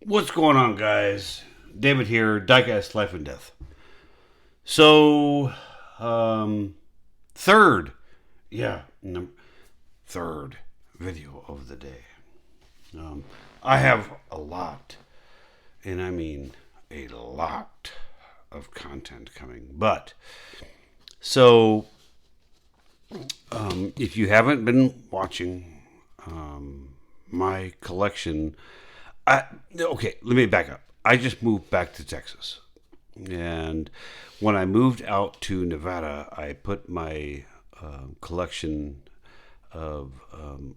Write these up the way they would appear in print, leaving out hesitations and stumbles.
What's going on, guys? David here, Diecast Life and Death. So, third, yeah, third video of the day. I have a lot, and I mean a lot of content coming. But, so, if you haven't been watching my collection, okay, let me back up. I just moved back to Texas. And when I moved out to Nevada, I put my collection of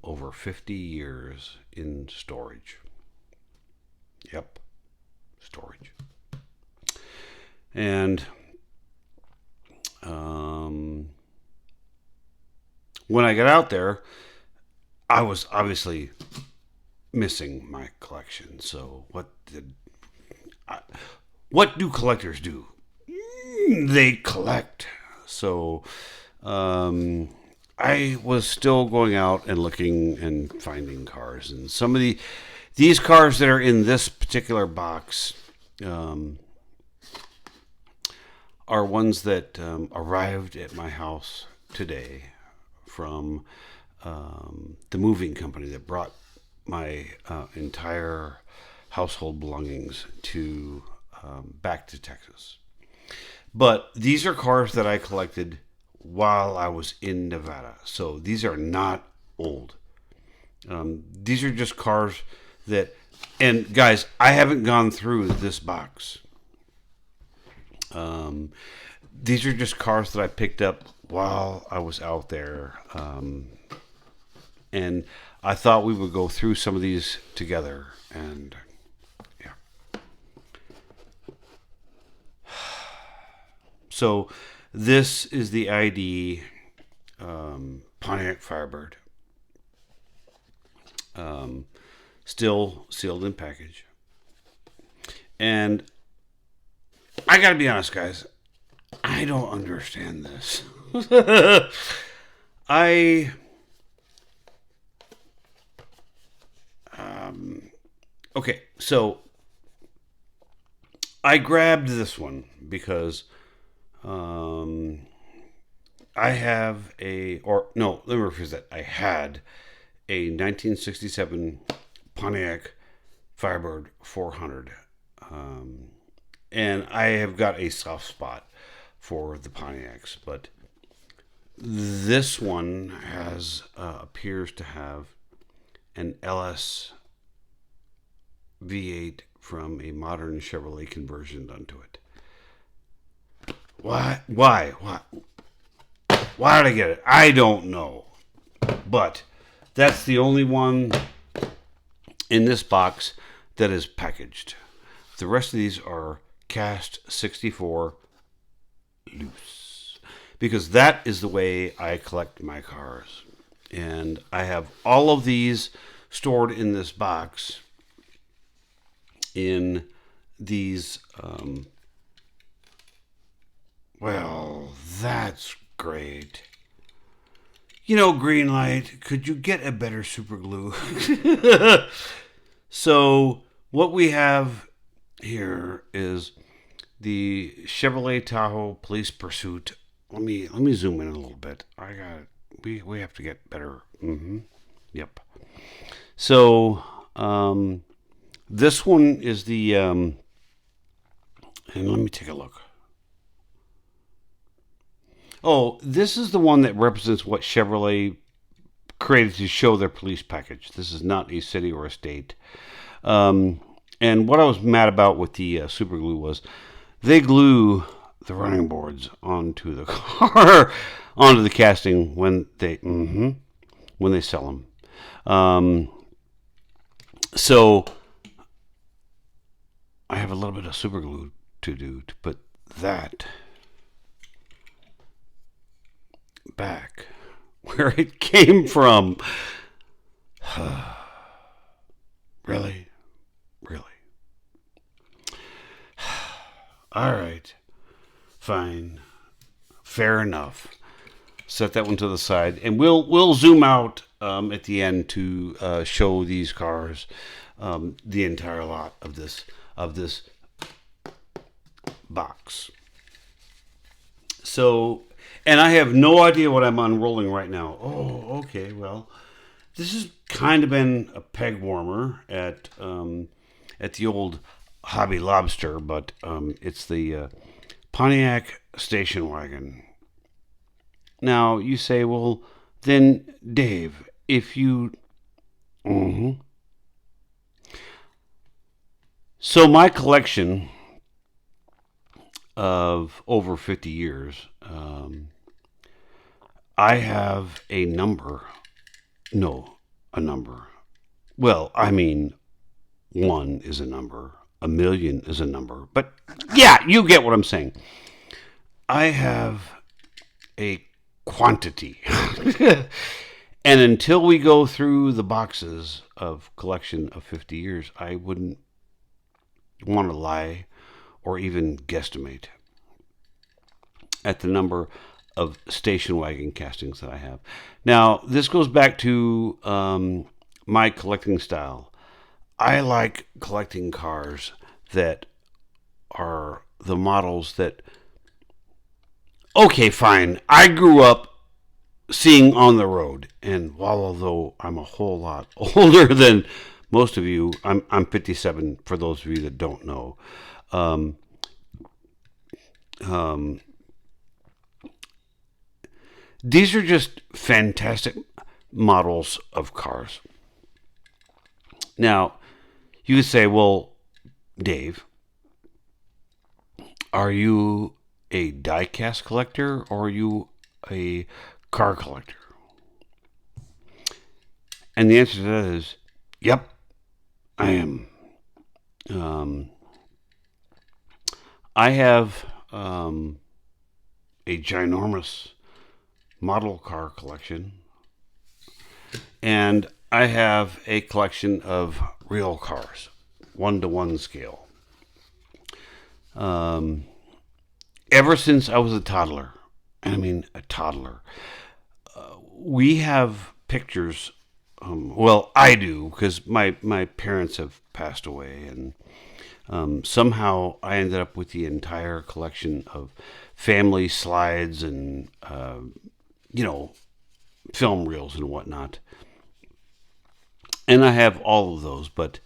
over 50 years in storage. Yep, storage. And when I got out there, I was obviously missing my collection. So what do collectors do? They collect. So I was still going out and looking and finding cars, and some of these cars that are in this particular box are ones that arrived at my house today from the moving company that brought my entire household belongings to back to Texas. But these are cars that I collected while I was in Nevada. So these are not old. These are just cars that, and guys, I haven't gone through this box. These are just cars that I picked up while I was out there. And I thought we would go through some of these together. And yeah. So this is the ID Pontiac Firebird. Still sealed in package. And I gotta be honest, guys. I don't understand this. Okay, so I grabbed this one because I have let me rephrase that. I had a 1967 Pontiac Firebird 400. And I have got a soft spot for the Pontiacs, but this one appears to have an LS V8 from a modern Chevrolet conversion done to it. Why did I get it? I don't know. But that's the only one in this box that is packaged. The rest of these are cast 64 loose. Because that is the way I collect my cars. And I have all of these stored in this box in these well, that's great. Green light, could you get a better super glue? So what we have here is the Chevrolet Tahoe Police Pursuit. Let me zoom in a little bit. We have to get better. Yep. So this one is the and let me take a look. Oh, this is the one that represents what Chevrolet created to show their police package. This is not a city or a state. And what I was mad about with the super glue was they glue the running boards onto the car, onto the casting when they sell them. So I have a little bit of super glue to do to put that back where it came from. Really? All right. Fine. Fair enough. Set that one to the side, and we'll zoom out at the end to show these cars the entire lot of this box. So, and I have no idea what I'm unrolling right now. Oh, okay. Well, this has kind of been a peg warmer at the old Hobby Lobster, but it's the Pontiac station wagon. Now you say, well, then Dave, if you, mm-hmm. So my collection of over 50 years, I have a number. No, a number. Well, I mean, one is a number, a million is a number. But yeah, you get what I'm saying. I have a quantity. And until we go through the boxes of collection of 50 years, I wouldn't want to lie or even guesstimate at the number of station wagon castings that I have. Now, this goes back to my collecting style. I like collecting cars that are the models that, okay, fine, I grew up seeing on the road. And while although I'm a whole lot older than most of you, I'm 57 for those of you that don't know. Um, um, these are just fantastic models of cars. Now, you could say, well, Dave, are you a diecast collector or are you a car collector? And the answer to that is, yep, I am. I have a ginormous model car collection, and I have a collection of real cars, 1-to-1 scale. Ever since I was a toddler, and I mean a toddler, we have pictures. Well, I do, because my parents have passed away, and somehow I ended up with the entire collection of family slides and, film reels and whatnot. And I have all of those, but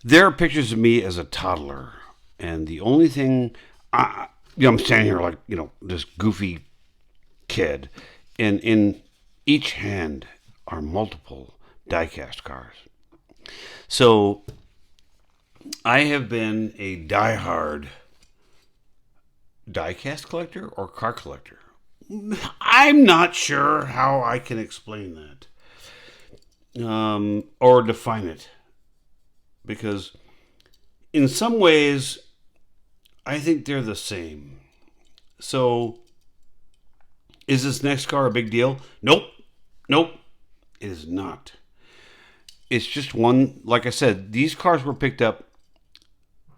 there are pictures of me as a toddler, and the only thing, I'm standing here like, this goofy kid, and in each hand are multiple diecast cars. So I have been a diehard diecast collector or car collector. I'm not sure how I can explain that or define it, because in some ways I think they're the same. So is this next car a big deal? Nope. It is not. It's just one, like I said, these cars were picked up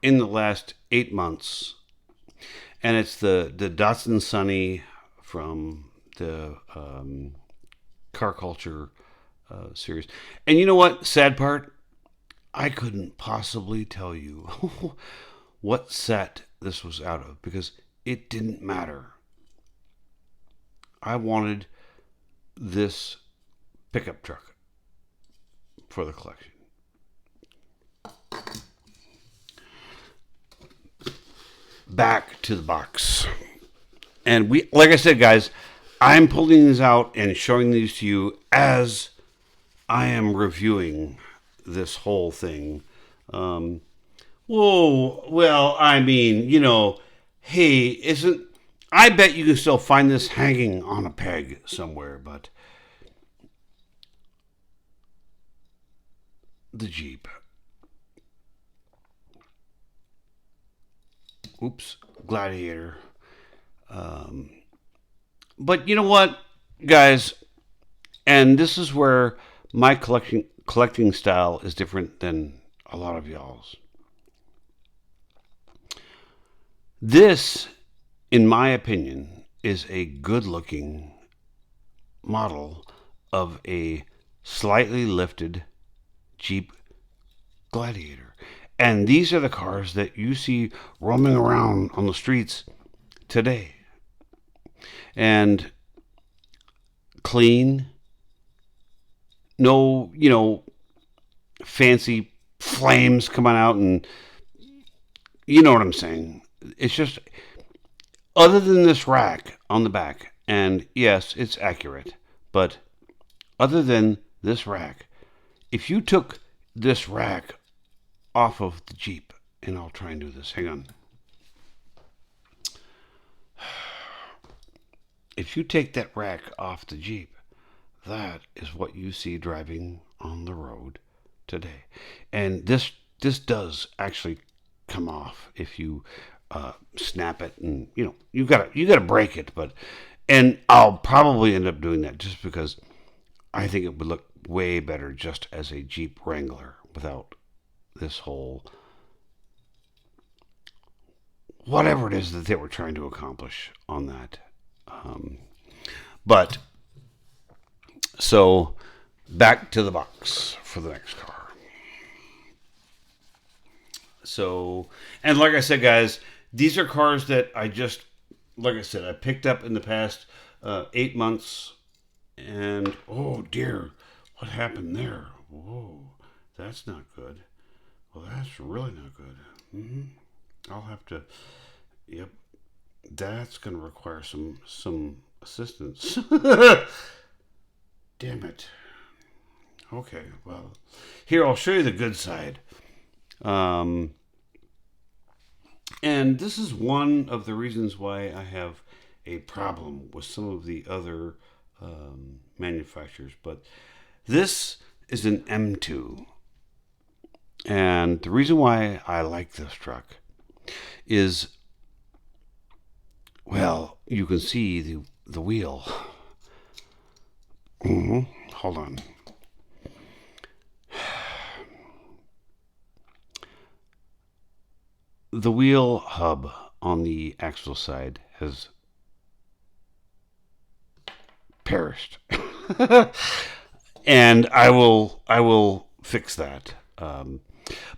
in the last 8 months. And it's the Datsun Sunny from the Car Culture series. And you know what? Sad part? I couldn't possibly tell you what set this was out of, because it didn't matter. I wanted this pickup truck for the collection. Back to the box. And like I said, guys, I'm pulling these out and showing these to you as I am reviewing this whole thing. Well, I mean, hey, I bet you can still find this hanging on a peg somewhere, but the Jeep. Oops, Gladiator. But you know what, guys? And this is where my collecting style is different than a lot of y'all's. This, in my opinion, is a good-looking model of a slightly lifted Jeep Gladiator. And these are the cars that you see roaming around on the streets today. And clean, no, fancy flames coming out, and you know what I'm saying. It's just, other than this rack on the back, and yes, it's accurate, but other than this rack, if you took this rack off of the Jeep, and I'll try and do this, hang on. If you take that rack off the Jeep, that is what you see driving on the road today. And this does actually come off if you snap it, and you gotta break it. And I'll probably end up doing that just because I think it would look way better just as a Jeep Wrangler without this whole whatever it is that they were trying to accomplish on that. But so back to the box for the next car. So, and like I said, guys, these are cars that I picked up in the past 8 months. And oh dear, what happened there? Whoa, that's not good. Well, that's really not good. I'll have to. Yep, that's going to require some assistance. Damn it. Okay, well, here, I'll show you the good side. And this is one of the reasons why I have a problem with some of the other manufacturers. But this is an M2. And the reason why I like this truck is, well, you can see the wheel. Hold on. The wheel hub on the axle side has perished. And I will fix that.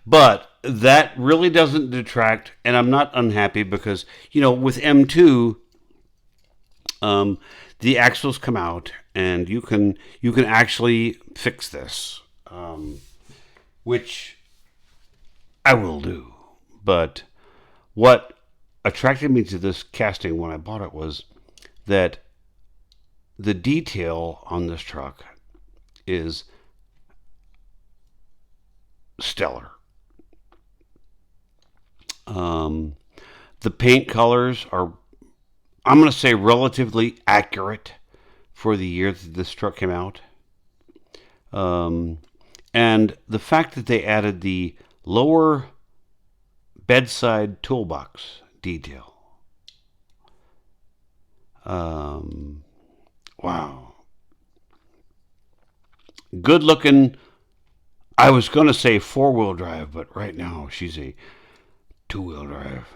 But that really doesn't detract, and I'm not unhappy because, with M2, the axles come out, and you can actually fix this, which I will do. But what attracted me to this casting when I bought it was that the detail on this truck is stellar. The paint colors are, I'm going to say, relatively accurate for the year that this truck came out. And the fact that they added the lower bedside toolbox detail. Wow. Good looking. I was going to say 4-wheel drive, but right now she's a 2-wheel drive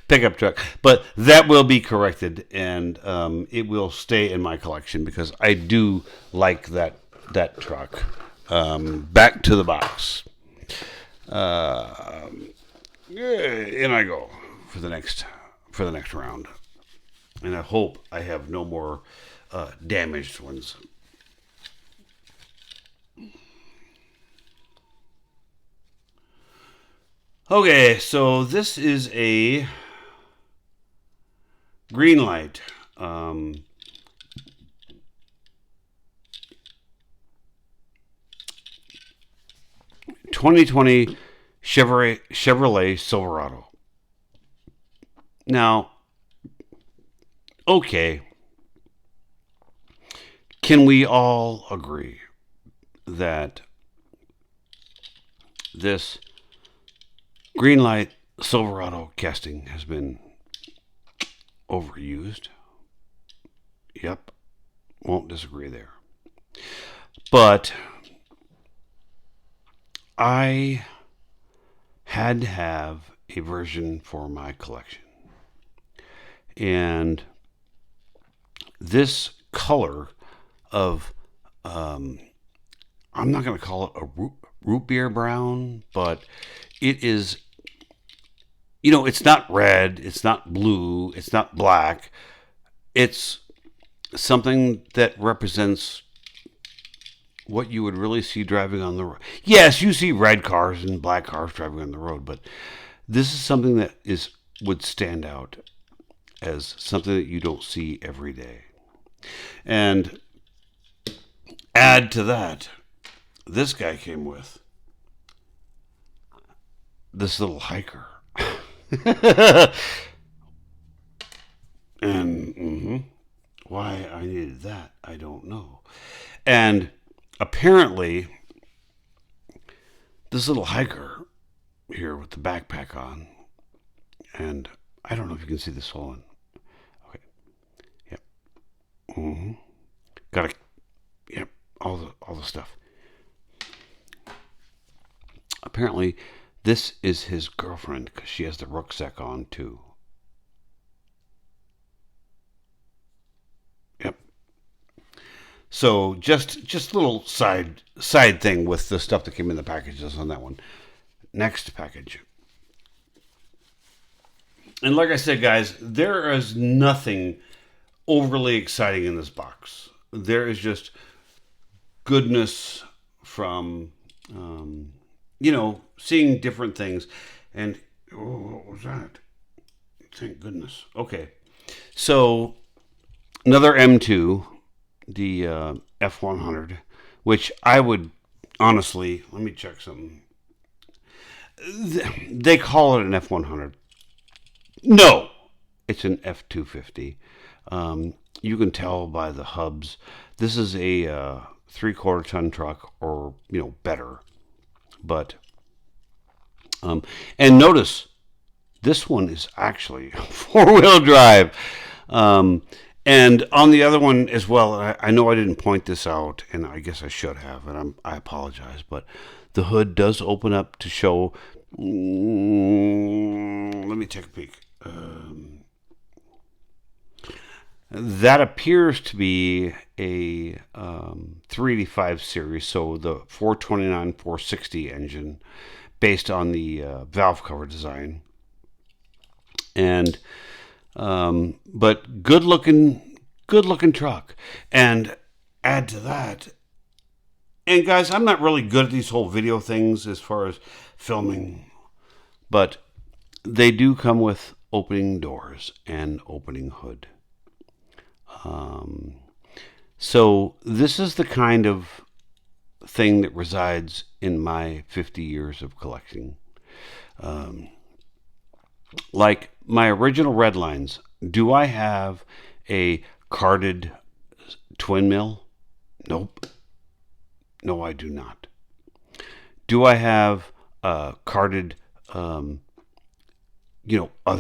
pickup truck. But that will be corrected, and it will stay in my collection because I do like that truck. Back to the box. In I go for the next round, and I hope I have no more damaged ones. Okay, so this is a green light. 2020 Chevrolet Silverado. Now, okay, can we all agree that this green light Silverado casting has been overused? Yep, won't disagree there. But I had to have a version for my collection. And this color of um, I'm not going to call it a root beer brown, but it is, it's not red, it's not blue, it's not black. It's something that represents what you would really see driving on the road. Yes, you see red cars and black cars driving on the road, but this is something that would stand out as something that you don't see every day. And add to that, this guy came with this little hiker. And why I needed that, I don't know. And apparently, this little hiker here with the backpack on, and I don't know if you can see this one. Okay. Yep. Got a. Yep. All the stuff. Apparently, this is his girlfriend because she has the rucksack on too. Yep. So just a little side thing with the stuff that came in the packages on that one. Next package. And like I said, guys, there is nothing overly exciting in this box. There is just goodness from, seeing different things. And, what was that? Thank goodness. Okay. So, another M2, the F100, which I would, honestly, let me check something. They call it an F100. No, it's an F250. You can tell by the hubs. This is a 3/4 ton truck, or better. But and notice this one is actually 4-wheel drive. And on the other one as well, I know I didn't point this out, and I guess I should have, and I apologize, but the hood does open up to show. Let me take a peek. That appears to be a 385 series, so the 429 460 engine, based on the valve cover design. And but good looking truck. And add to that, and guys, I'm not really good at these whole video things as far as filming, but they do come with opening doors and opening hood. So this is the kind of thing that resides in my 50 years of collecting. Like my original red lines, do I have a carded twin mill? Nope. No, I do not. Do I have carded, other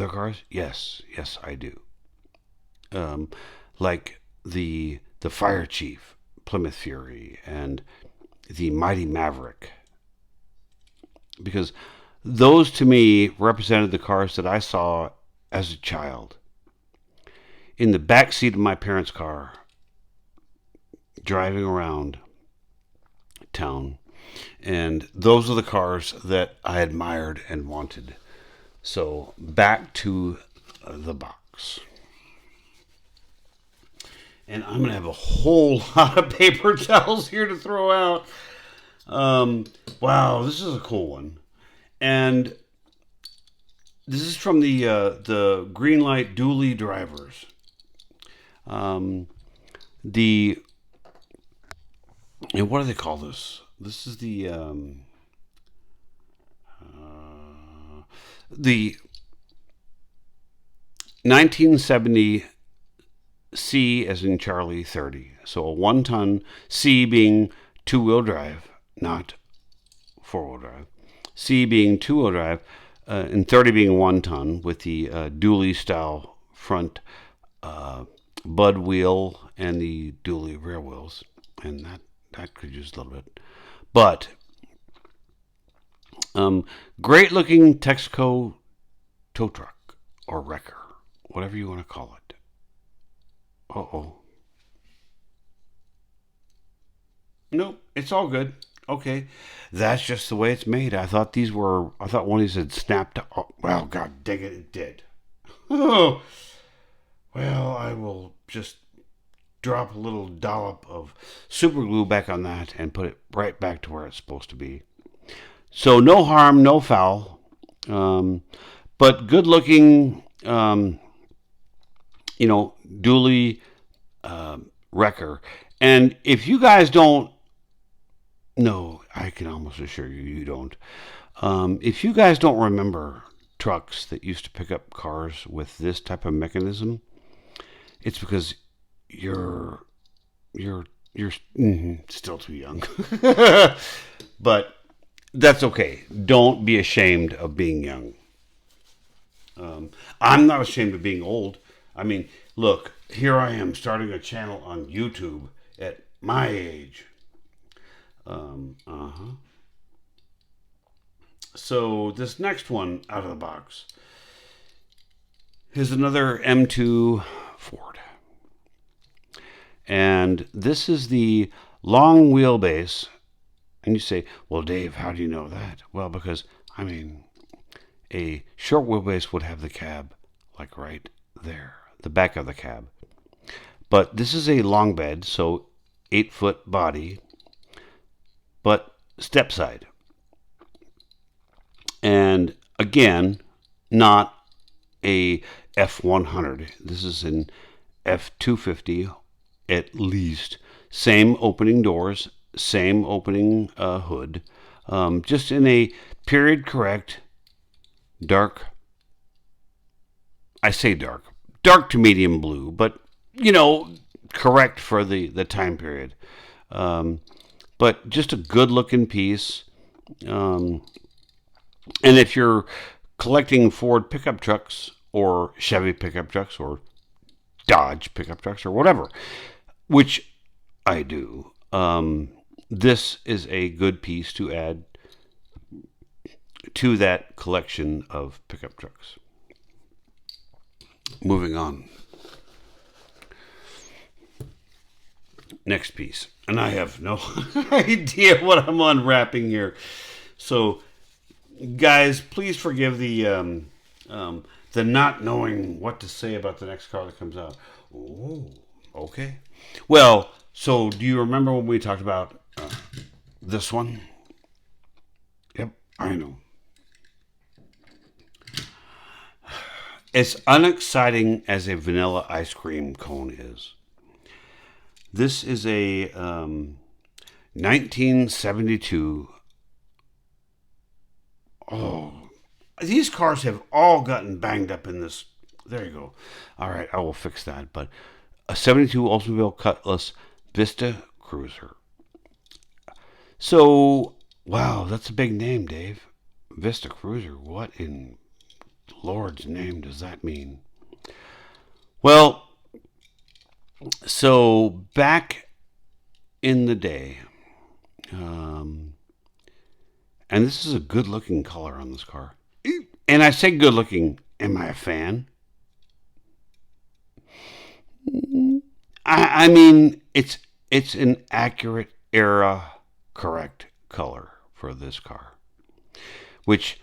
cars? Yes, I do. Like the Fire Chief, Plymouth Fury, and the Mighty Maverick, because those to me represented the cars that I saw as a child in the back seat of my parents' car, driving around town, and those are the cars that I admired and wanted. So back to the box. And I'm going to have a whole lot of paper towels here to throw out. Wow, this is a cool one. And this is from the Greenlight Dually drivers. And what do they call this? This is the 1970 C as in Charlie 30. So a 1-ton, C being 2-wheel drive, not 4-wheel drive. C being 2-wheel drive, and 30 being 1-ton with the dually style front bud wheel and the dually rear wheels. And that could use a little bit. But great looking Texaco tow truck or wrecker, whatever you want to call it. Uh-oh. Nope, it's all good. Okay, that's just the way it's made. I thought these were. I thought one of these had snapped. Oh, well, God dang it, it did. Oh, well, I will just drop a little dollop of super glue back on that and put it right back to where it's supposed to be. So no harm, no foul, um, but good looking. Dually wrecker. And if you guys don't know, I can almost assure you, you don't. If you guys don't remember trucks that used to pick up cars with this type of mechanism, it's because you're you're you're still too young. But that's okay. Don't be ashamed of being young. I'm not ashamed of being old. I mean, look, here I am starting a channel on YouTube at my age. Uh-huh. So this next one out of the box is another M2 Ford. And this is the long wheelbase. And you say, well, Dave, how do you know that? Well, because, I mean, a short wheelbase would have the cab like right there, the back of the cab. But this is a long bed, so 8-foot body, but step side. And again, not a F100. This is an F250 at least. Same opening doors, same opening hood, just in a period correct dark. I say dark to medium blue, but correct for the time period. But just a good looking piece. And if you're collecting Ford pickup trucks or Chevy pickup trucks or Dodge pickup trucks or whatever, which I do, this is a good piece to add to that collection of pickup trucks. Moving on. Next piece. And I have no idea what I'm unwrapping here. So, guys, please forgive the not knowing what to say about the next car that comes out. Oh, okay. Well, so do you remember when we talked about this one? Yep, I know. As unexciting as a vanilla ice cream cone is, this is a 1972. Oh, these cars have all gotten banged up in this. There you go. All right, I will fix that. But a 72 Oldsmobile Cutlass Vista Cruiser. So, wow, that's a big name, Dave. Vista Cruiser. What in Lord's name does that mean? Well, so back in the day, and this is a good looking color on this car. And I say good looking, am I a fan? I mean, it's an accurate era correct color for this car, which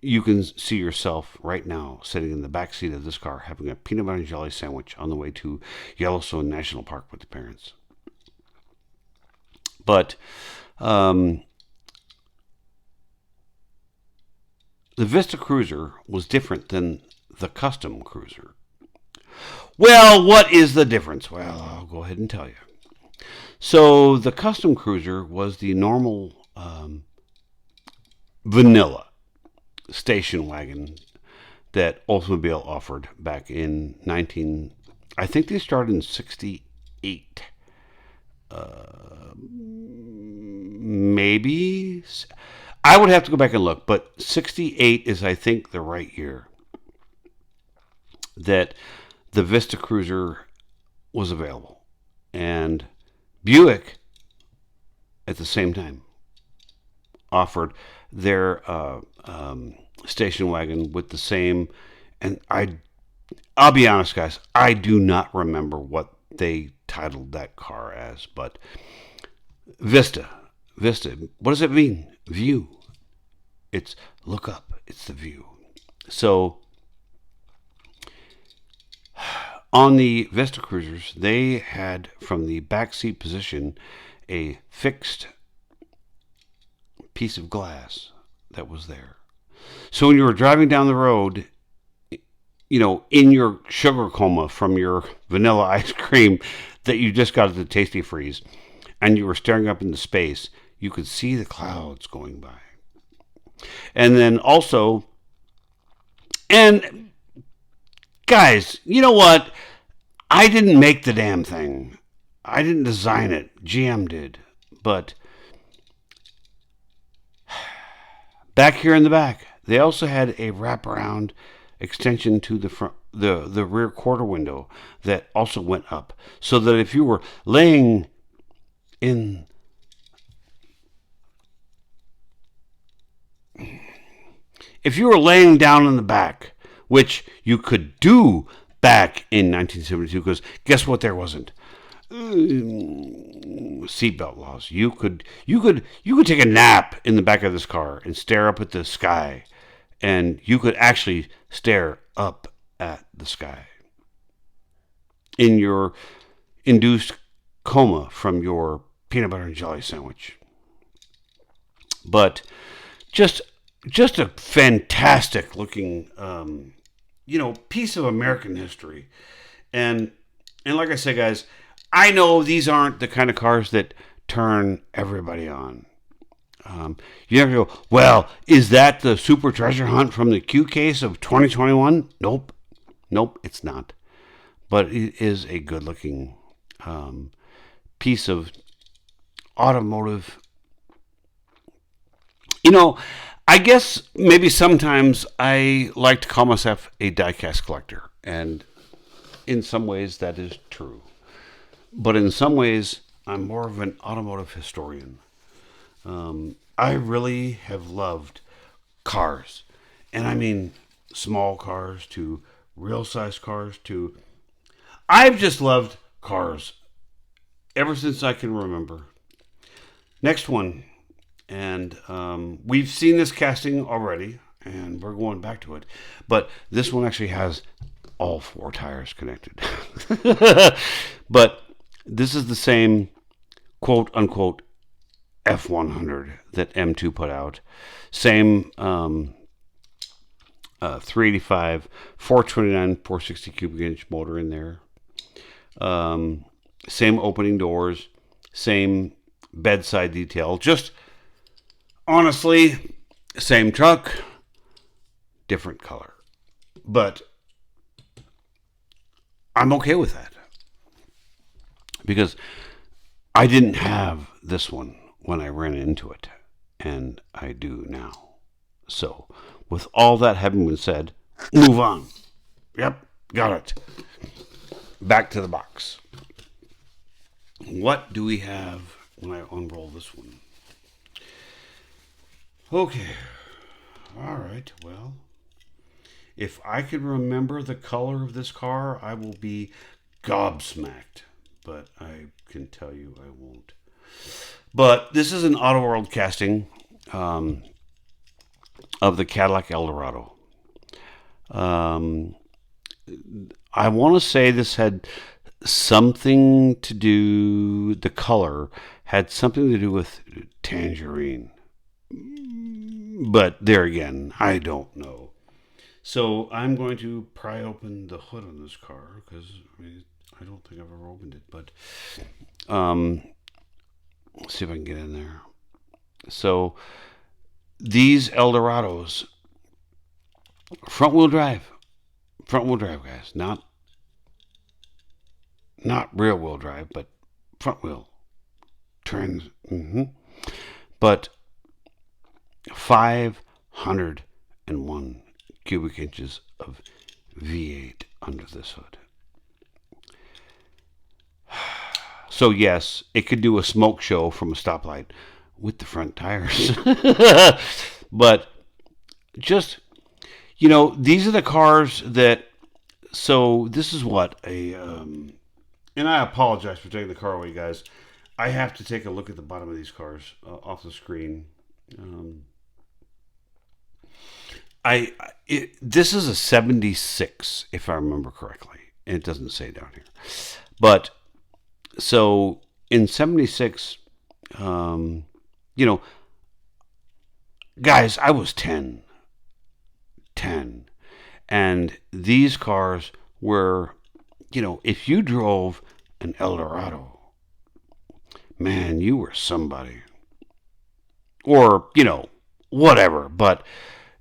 you can see yourself right now sitting in the back seat of this car having a peanut butter and jelly sandwich on the way to Yellowstone National Park with the parents. But the Vista Cruiser was different than the Custom Cruiser. Well, what is the difference? Well, I'll go ahead and tell you. So the Custom Cruiser was the normal vanilla station wagon that Oldsmobile offered back in I think they started in 68. Maybe. I would have to go back and look, but 68 is, I think, the right year that the Vista Cruiser was available. And Buick, at the same time, offered their station wagon with the same. And I'll be honest, guys, I do not remember what they titled that car as, but Vista. Vista. What does it mean? View. It's look up. It's the view. So on the Vista Cruisers, they had from the backseat position a fixed piece of glass that was there. So when you were driving down the road, in your sugar coma from your vanilla ice cream that you just got at the Tasty Freeze, and you were staring up into space, you could see the clouds going by. And then also, and guys, you know what? I didn't make the damn thing. I didn't design it. GM did. But back here in the back, they also had a wraparound extension to the front, the rear quarter window that also went up, so that if you were laying in down in the back, which you could do back in 1972, because guess what? There wasn't seatbelt laws. You could take a nap in the back of this car and stare up at the sky, and you could actually stare up at the sky in your induced coma from your peanut butter and jelly sandwich. But just a fantastic looking piece of American history. And like I said, guys, I know these aren't the kind of cars that turn everybody on. You have to go, well, is that the super treasure hunt from the Q case of 2021? Nope, it's not. But it is a good looking piece of automotive. I guess maybe sometimes I like to call myself a diecast collector, and in some ways that is true. But in some ways, I'm more of an automotive historian. I really have loved cars, and I mean small cars to real size cars to... I've just loved cars ever since I can remember. Next one. And we've seen this casting already, and we're going back to it. But this one actually has all four tires connected. But this is the same quote-unquote F100 that M2 put out. Same 385, 429, 460 cubic inch motor in there. Same opening doors. Same bedside detail. Just... honestly, same truck, different color. But I'm okay with that, because I didn't have this one when I ran into it, and I do now. So, with all that having been said, move on. Yep, got it. Back to the box. What do we have when I unroll this one? Okay. All right. Well, if I could remember the color of this car, I will be gobsmacked. But I can tell you I won't. But this is an Auto World casting of the Cadillac Eldorado. I want to say this had something to do, the color had something to do with tangerine. But there again, I don't know. So I'm going to pry open the hood on this car, because I don't think I've ever opened it. But let's see if I can get in there. So these Eldorados, front wheel drive, guys, not rear wheel drive, but front wheel trans. But 501 cubic inches of V8 under this hood. So yes, it could do a smoke show from a stoplight with the front tires. But just, these are the cars that, so this is what and I apologize for taking the car away, guys. I have to take a look at the bottom of these cars off the screen. Um, this is a 76, if I remember correctly. And it doesn't say down here. But so in 76, um, you know, guys, I was 10. And these cars were, if you drove an Eldorado, man, you were somebody. Or, whatever. But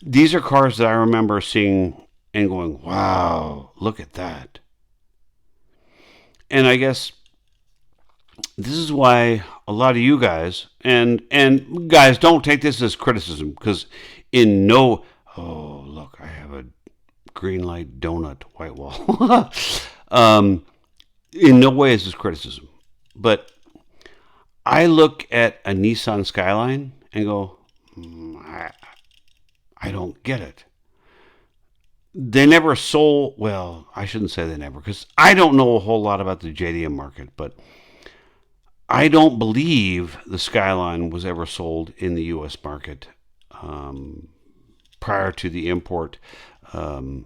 these are cars that I remember seeing and going, wow, look at that. And I guess this is why a lot of you guys, and guys, don't take this as criticism, because in no, oh, look, I have a green light donut white wall. In no way is this criticism. But I look at a Nissan Skyline and go, I don't get it. They never sold, well, I shouldn't say they never, because I don't know a whole lot about the JDM market, but I don't believe the Skyline was ever sold in the U.S. market prior to the import um,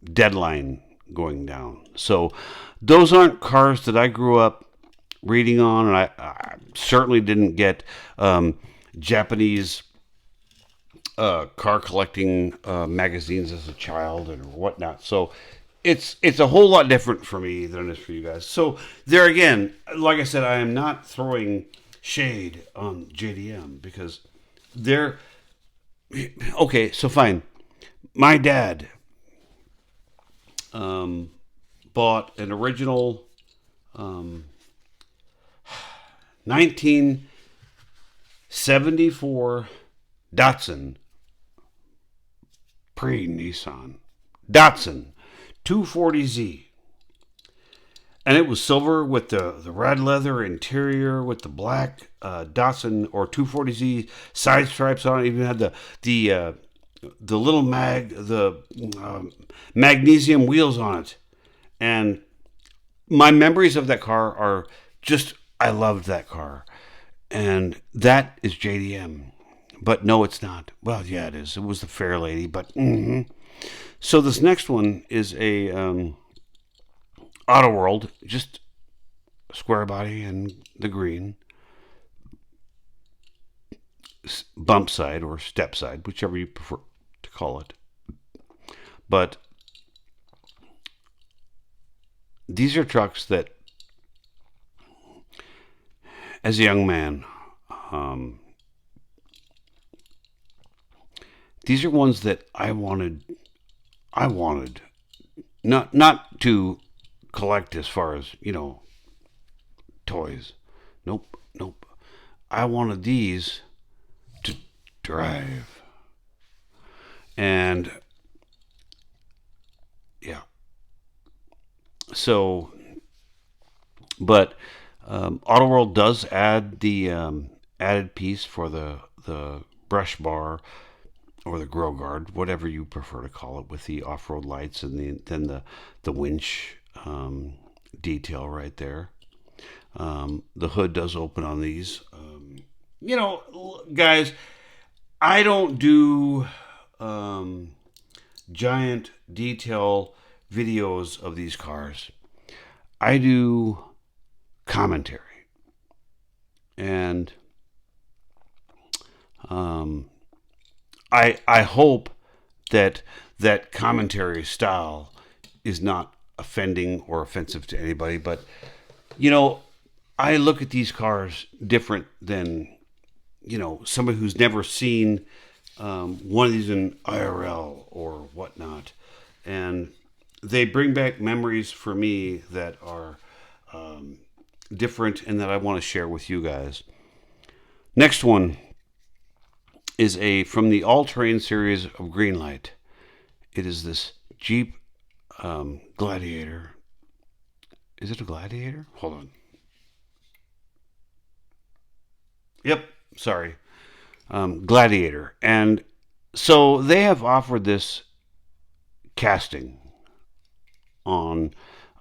deadline going down. So those aren't cars that I grew up reading on, and I certainly didn't get Japanese car collecting magazines as a child and whatnot. So it's a whole lot different for me than it is for you guys. So there again, like I said, I am not throwing shade on JDM because they're okay. So fine, my dad bought an original 1974 Datsun, pre-Nissan, Datsun 240Z. And it was silver with the red leather interior with the black Datsun or 240Z side stripes on it. Even had the little magnesium wheels on it. And my memories of that car are just, I loved that car. And that is JDM. But no, it's not. Well, yeah, it is. It was the Fair Lady, but So this next one is a Auto World, just square body and the green, bump side or step side, whichever you prefer to call it. But these are trucks that, as a young man, these are ones that I wanted not to collect as far as, toys. Nope. I wanted these to drive. And yeah. So, but Auto World does add the added piece for the brush bar or the grill guard, whatever you prefer to call it, with the off-road lights and then the winch detail right there. The hood does open on these. Guys, I don't do giant detail videos of these cars. I do commentary. And I hope that commentary style is not offending or offensive to anybody, but I look at these cars different than somebody who's never seen one of these in IRL or whatnot, and they bring back memories for me that are different and that I want to share with you guys. Next one is from the all-terrain series of Greenlight. It is this Jeep Gladiator. Is it a Gladiator? Hold on. Yep, sorry. Gladiator. And so they have offered this casting on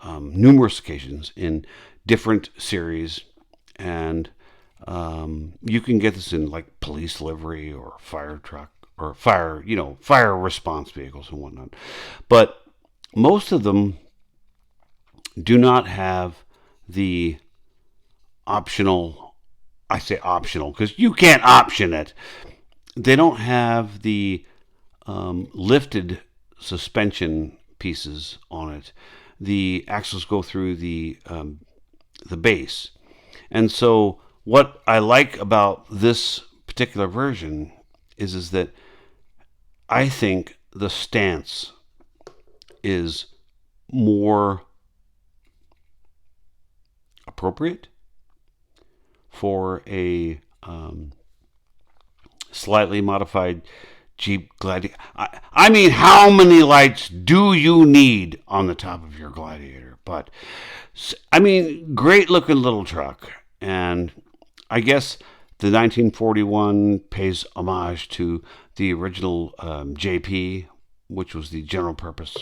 numerous occasions in different series, and you can get this in like police livery or fire truck or fire response vehicles and whatnot. But most of them do not have the optional. I say optional because you can't option it. They don't have the lifted suspension pieces on it. The axles go through the base, and so what I like about this particular version is that I think the stance is more appropriate for a slightly modified Jeep Gladiator. I mean, how many lights do you need on the top of your Gladiator? But, I mean, great looking little truck. And I guess the 1941 pays homage to the original JP, which was the general purpose.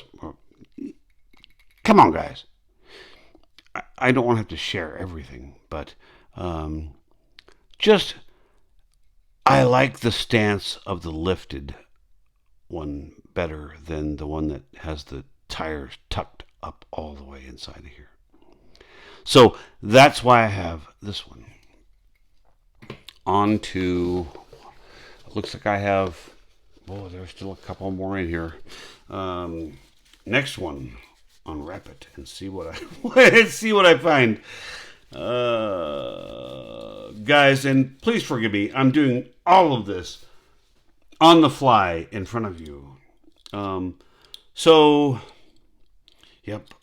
Come on, guys. I don't want to have to share everything, but just I like the stance of the lifted one better than the one that has the tires tucked up all the way inside of here. So that's why I have this one. On to, looks like I have, there's still a couple more in here. Next one, unwrap it and see what I find. Guys, and please forgive me, I'm doing all of this on the fly in front of you. Yep.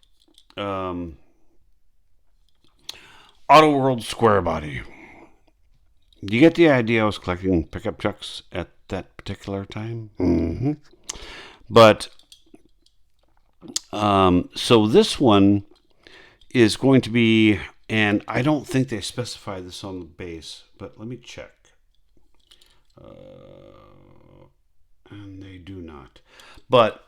Auto World Square Body. You get the idea. I was collecting pickup trucks at that particular time. Mm-hmm. But so this one is going to be, and I don't think they specify this on the base, but let me check. And they do not. But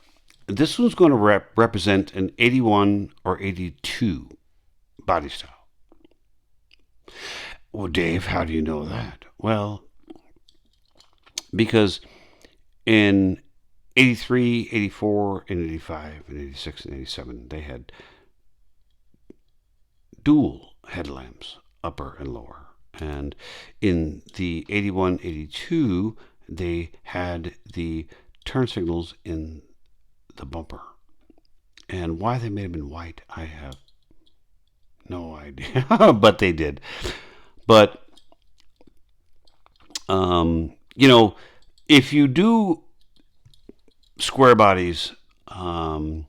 this one's going to represent an 81 or 82 body style. Well, Dave, how do you know that? Well, because in 83, 84, and 85, and 86, and 87, they had dual headlamps, upper and lower. And in the 81, 82, they had the turn signals in the bumper. And why they made them in white, I have no idea. But they did. But, if you do square bodies, look,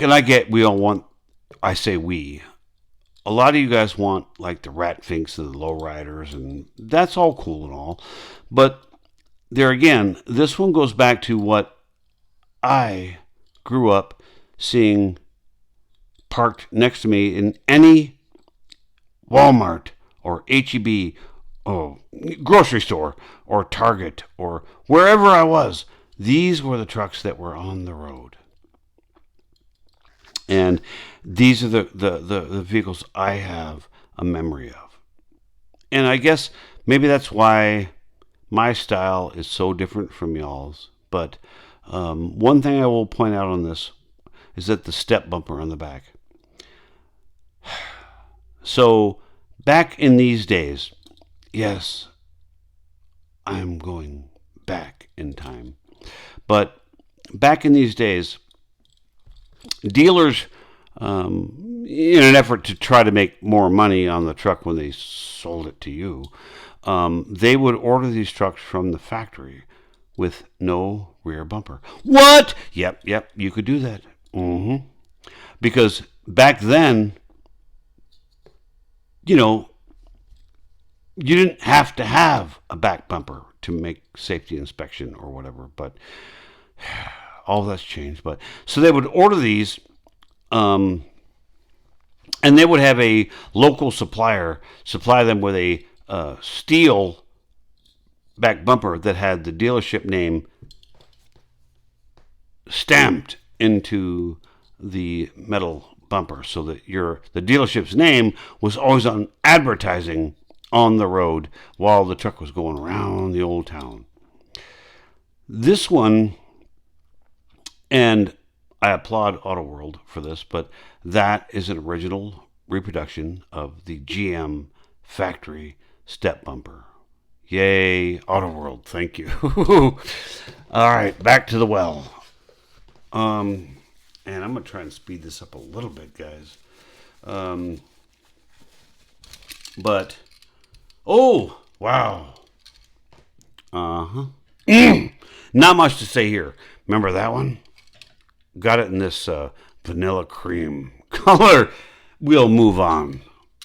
and I get we all want, I say we, a lot of you guys want like the Rat Finks and the Lowriders, and that's all cool and all. But there again, this one goes back to what I grew up seeing parked next to me in any Walmart or H-E-B or grocery store or Target or wherever I was. These were the trucks that were on the road. And these are the vehicles I have a memory of. And I guess maybe that's why my style is so different from y'all's. But one thing I will point out on this is that the step bumper on the back. So back in these days, yes, I'm going back in time. But back in these days, dealers, in an effort to try to make more money on the truck when they sold it to you, they would order these trucks from the factory with no rear bumper. What? Yep, you could do that. Mm-hmm. Because back then, you didn't have to have a back bumper to make safety inspection or whatever, but all that's changed. But so they would order these, and they would have a local supplier supply them with a steel back bumper that had the dealership name stamped into the metal bumper, so that the dealership's name was always on advertising on the road while the truck was going around the old town. This one, and I applaud Auto World for this, but that is an original reproduction of the GM factory step bumper. Yay, Auto World, thank you. All right, back to the well. And I'm going to try and speed this up a little bit, guys. But, oh, wow. Not much to say here. Remember that one? Got it in this vanilla cream color. We'll move on.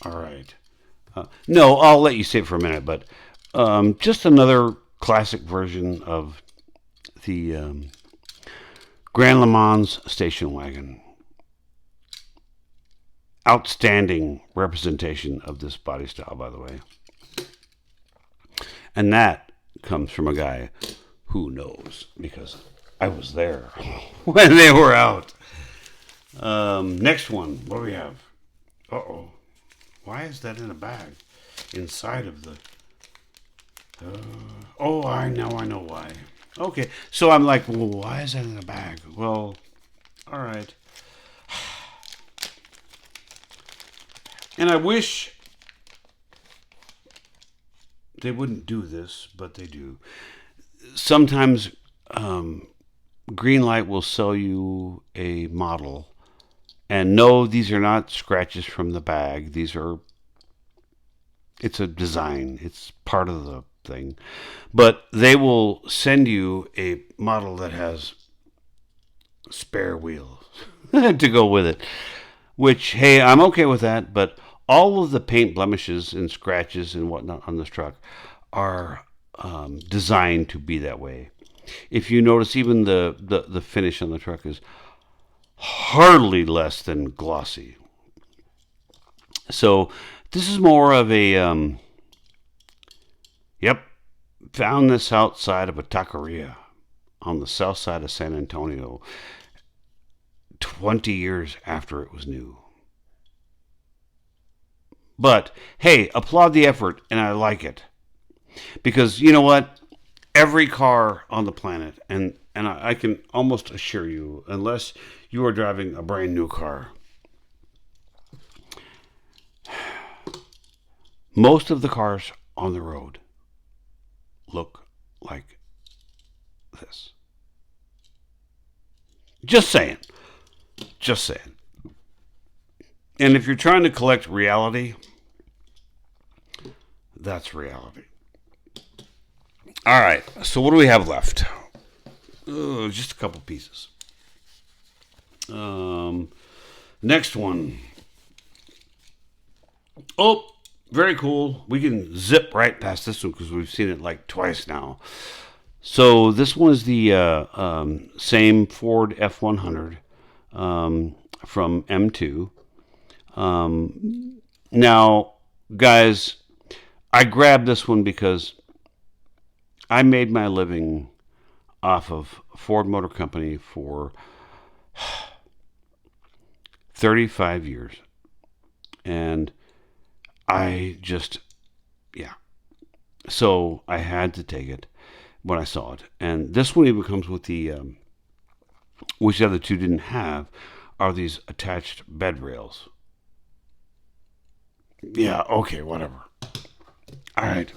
All right. No, I'll let you say it for a minute, but just another classic version of the Grand Le Mans station wagon. Outstanding representation of this body style, by the way. And that comes from a guy who knows, because I was there when they were out. Next one. What do we have? Uh-oh. Why is that in a bag? Inside of the... oh, I know why. Okay, so I'm like, well, why is that in a bag? Well, all right. And I wish they wouldn't do this, but they do. Sometimes Greenlight will sell you a model, and no, these are not scratches from the bag. It's a design. It's part of the thing. But they will send you a model that has spare wheels to go with it. Which, hey, I'm okay with that, but all of the paint blemishes and scratches and whatnot on this truck are designed to be that way. If you notice, even the finish on the truck is hardly less than glossy. So this is more of a, found this outside of a taqueria on the south side of San Antonio 20 years after it was new. But, hey, applaud the effort, and I like it. Because, you know what? Every car on the planet, and I can almost assure you, unless you are driving a brand new car, most of the cars on the road look like this. Just saying. And if you're trying to collect reality, that's reality. All right, so what do we have left? Just a couple pieces. Next one. Oh, very cool. We can zip right past this one because we've seen it like twice now. So this one is the same Ford F100 from M2. Now, guys, I grabbed this one because I made my living off of Ford Motor Company for 35 years. And I just, so I had to take it when I saw it. And this one even comes with the, which the other two didn't have, are these attached bed rails. Yeah, okay, whatever. All right,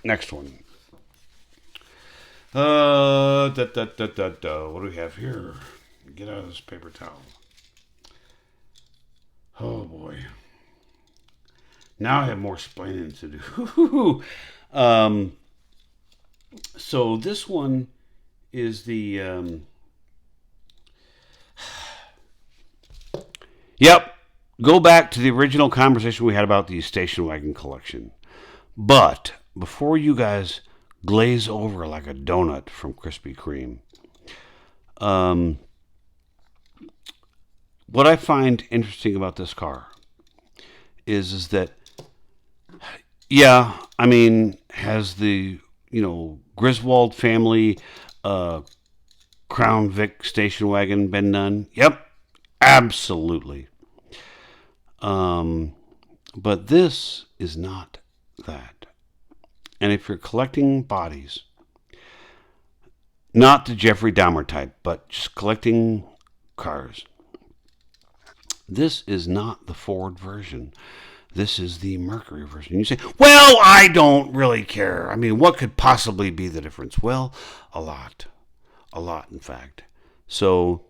next one. What do we have here? Get out of this paper towel. Oh boy. Now I have more explaining to do. So this one is the yep. Go back to the original conversation we had about the station wagon collection. But before you guys glaze over like a donut from Krispy Kreme, what I find interesting about this car is that, has the, Griswold family Crown Vic station wagon been done? Yep, absolutely. But this is not that. And if you're collecting bodies, not the Jeffrey Dahmer type, but just collecting cars, this is not the Ford version. This is the Mercury version. You say, well, I don't really care. I mean, what could possibly be the difference? Well, a lot. A lot, in fact. So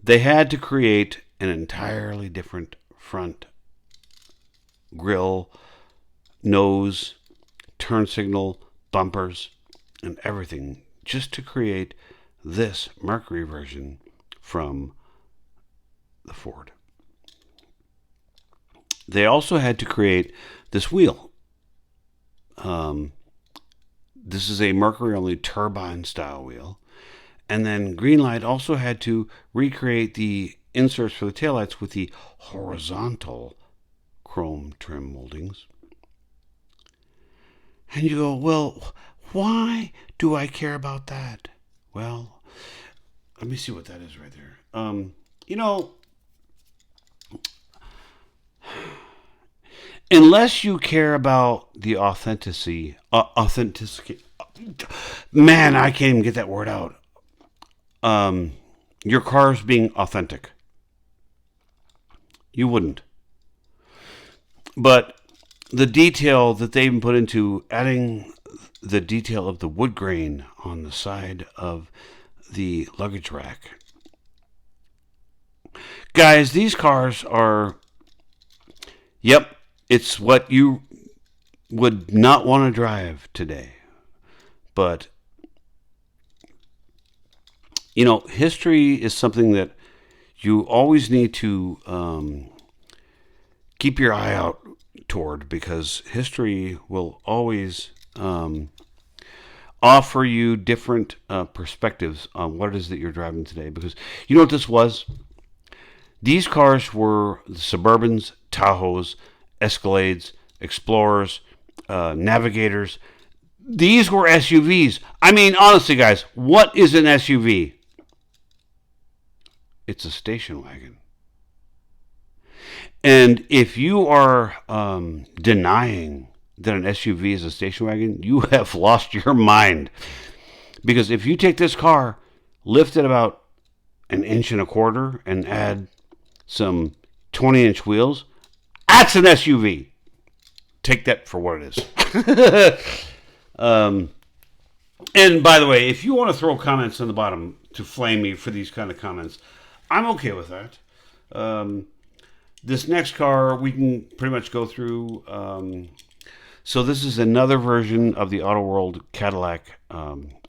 they had to create an entirely different front grille, nose, turn signal, bumpers, and everything just to create this Mercury version from the Ford. They also had to create this wheel. This is a Mercury-only turbine-style wheel. And then Greenlight also had to recreate the inserts for the taillights with the horizontal chrome trim moldings. And you go, well, why do I care about that? Well, let me see what that is right there. Unless you care about the authenticity, man, I can't even get that word out. Your car's being authentic. You wouldn't. But the detail that they even put into adding the detail of the wood grain on the side of the luggage rack. Guys, these cars are, yep, it's what you would not want to drive today. But, history is something that you always need to keep your eye out toward, because history will always offer you different perspectives on what it is that you're driving today. Because you know what this was? These cars were the Suburbans, Tahoes, Escalades, Explorers, Navigators. These were SUVs. I mean, honestly, guys, what is an SUV? It's a station wagon. And if you are denying that an SUV is a station wagon, you have lost your mind. Because if you take this car, lift it about 1.25 inches, and add some 20-inch wheels, that's an SUV. Take that for what it is. And by the way, if you want to throw comments on the bottom to flame me for these kind of comments, I'm okay with that. This next car we can pretty much go through. So this is another version of the Auto World Cadillac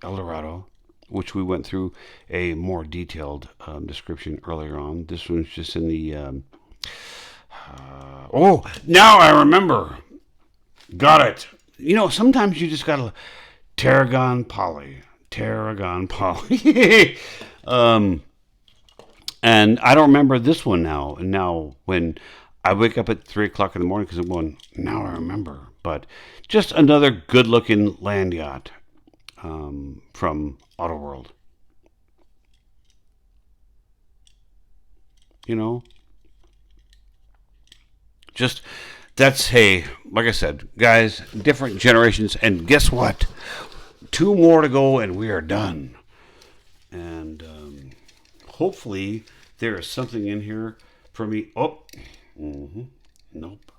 Eldorado, which we went through a more detailed description earlier on. This one's just in the... now I remember. Got it. Sometimes you just got to... Tarragon Poly. And I don't remember this one now. And now when I wake up at 3 o'clock in the morning because I'm going, now I remember. But just another good-looking land yacht from Auto World. Just, that's, hey, like I said, guys, different generations. And guess what? 2 more to go and we are done. And hopefully there is something in here for me. Nope.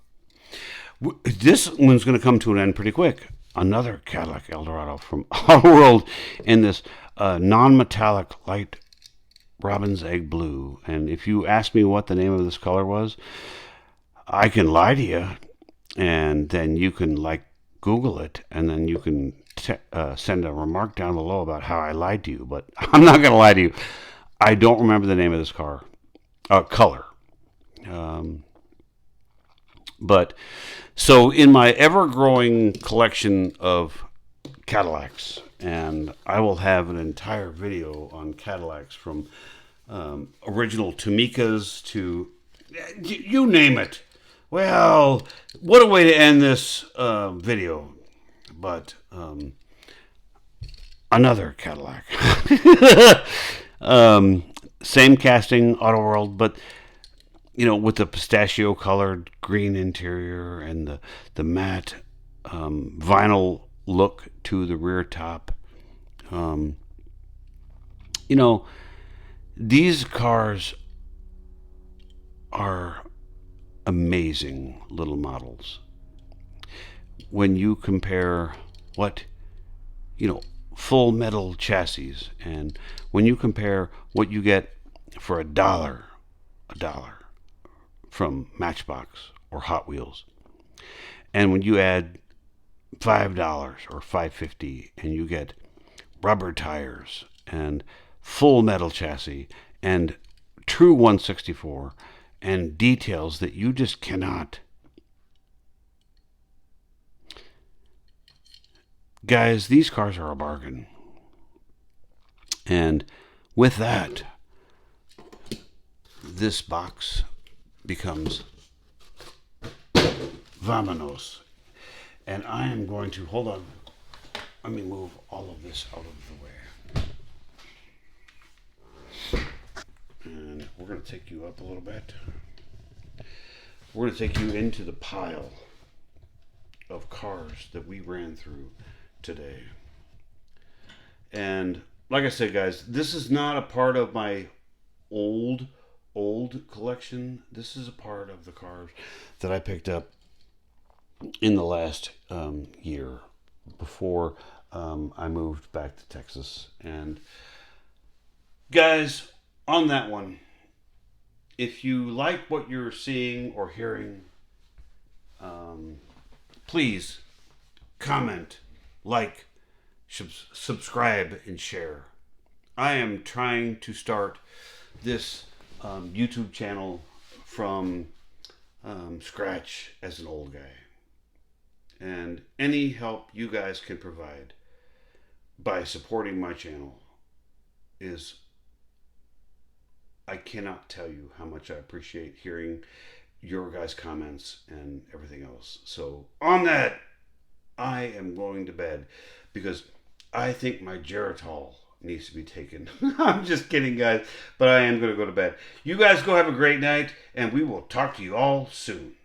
This one's going to come to an end pretty quick. Another Cadillac Eldorado from Auto World in this non-metallic light robin's egg blue. And if you ask me what the name of this color was, I can lie to you, and then you can Google it, and then you can send a remark down below about how I lied to you. But I'm not going to lie to you. I don't remember the name of this color. But so in my ever-growing collection of Cadillacs, and I will have an entire video on Cadillacs from original Tomicas to you name it. Well, what a way to end this video. But another Cadillac. Same casting, Auto World, but with the pistachio colored green interior and the matte vinyl look to the rear top. Um, you know, these cars are amazing little models. When you compare what, you know, full metal chassis, and when you compare what you get for a dollar from Matchbox or Hot Wheels, and when you add $5 or $5.50 and you get rubber tires and full metal chassis and true 164 and details that you just cannot. Guys, these cars are a bargain. And with that, this box becomes vamonos. And I am going to, hold on, let me move all of this out of the way. And we're going to take you up a little bit. We're going to take you into the pile of cars that we ran through today. And like I said, guys, this is not a part of my old collection. This is a part of the cars that I picked up in the last year before I moved back to Texas. And guys, on that one, if you like what you're seeing or hearing, please comment, like, subscribe, and share. I am trying to start this YouTube channel from scratch as an old guy. And any help you guys can provide by supporting my channel is, I cannot tell you how much I appreciate hearing your guys' comments and everything else. So on that, I am going to bed because I think my Geritol needs to be taken. I'm just kidding, guys, but I am going to go to bed. You guys go have a great night, and we will talk to you all soon.